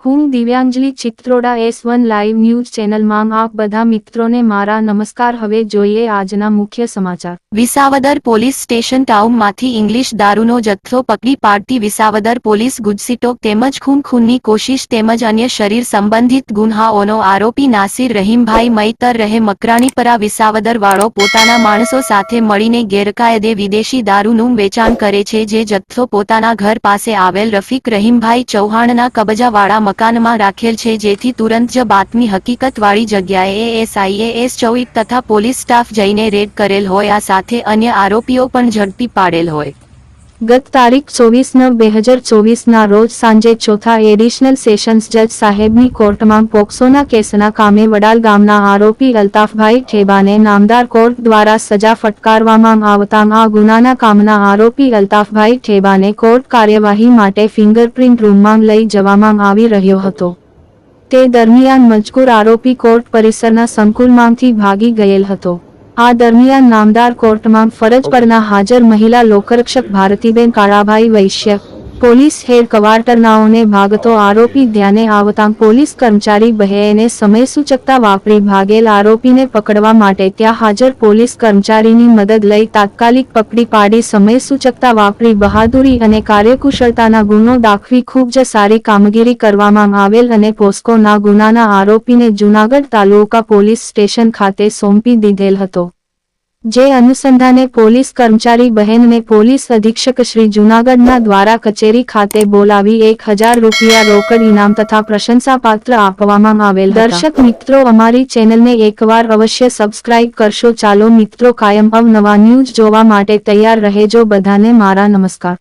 હું દિવ્યાંજલિ Chitroda S1 live news ચેનલમાં આપ બધા મિત્રોને મારા નમસ્કાર। હવે જોઈએ આજના મુખ્ય સમાચાર। વિસાવદર પોલીસ સ્ટેશન ટાઉનમાંથી ઇંગ્લિશ દારૂનો જથ્થો પકડી પાડતી વિસાવદર પોલીસ ગુજસીટોક તેમજ ખૂનની કોશિશ તેમજ અન્ય શરીર સંબંધિત ગુન્હાઓનો આરોપી નાસિર રહીમભાઈ મૈતર રહે મકરાણીપરા વિસાવદર વાળો પોતાના માણસો સાથે મળીને ગેરકાયદે વિદેશી દારૂનું વેચાણ કરે છે, જે જથ્થો પોતાના ઘર પાસે આવેલ રફીક રહીમભાઈ ચૌહાણના કબજાવાળા મકાનમાં રાખેલ છે, જેથી તુરંત જ બાતમી હકીકતવાળી જગ્યાએ એએસઆઈ એસ ચૌહાણ તથા પોલીસ સ્ટાફ જઈને રેડ કરેલ હોય, આ સાથે અન્ય આરોપીઓ પણ ઝડપી પાડેલ હોય। ગત તારીખ 24/9/2024 રોજ સાંજે ચોથા એડિશનલ સેશન્સ જજ સાહેબની કોર્ટમાં પોક્સોના કેસના કામે વડાલ ગામના આરોપી અલ્તાફભાઈ ઠેબાને નામદાર કોર્ટ દ્વારા સજા ફટકારવામાં આવતા આ ગુનાના કામના આરોપી અલ્તાફભાઈ ઠેબાને કોર્ટ કાર્યવાહી માટે ફિંગરપ્રિન્ટ રૂમમાં લઈ જવામાં આવી રહ્યો હતો। તે દરમિયાન મજકૂર આરોપી કોર્ટ પરિસરના સંકુલમાંથી ભાગી ગયેલ હતો। આ દરમિયાન નામદાર કોર્ટમાં ફરજ પરના હાજર મહિલા લોકરક્ષક ભારતીબેન કાળાભાઈ વૈશ્ય, પોલીસ હેડ ક્વાર્ટરનાઓને ભાગતો આરોપી ધ્યાને આવતા પોલીસ કર્મચારી બહેને સમયસૂચકતા વાપરી ભાગેલ આરોપીને પકડવા માટે ત્યાં હાજર પોલીસ કર્મચારીની મદદ લઈ તાત્કાલિક પકડી પાડી સમયસૂચકતા વાપરી બહાદુરી અને કાર્યકુશળતાના ગુણો દાખવી ખૂબ જ સારી કામગીરી કરવામાં આવેલ અને પોસ્કોના ગુનાના આરોપીને જૂનાગઢ તાલુકા પોલીસ સ્ટેશન ખાતે સોંપી દીધેલ હતો, જે અનુસંધાને પોલીસ કર્મચારી બહેનને પોલીસ અધિક્ષક શ્રી જૂનાગઢના દ્વારા કચેરી ખાતે બોલાવી 1000 રૂપિયા રોકડ ઇનામ તથા પ્રશંસાપાત્ર આપવામાં આવેલ। દર્શક મિત્રો, અમારી ચેનલને એકવાર અવશ્ય સબસ્ક્રાઇબ કરશો। ચાલો મિત્રો, કાયમ અવનવા ન્યૂઝ જોવા માટે તૈયાર રહેજો। બધાને મારા નમસ્કાર।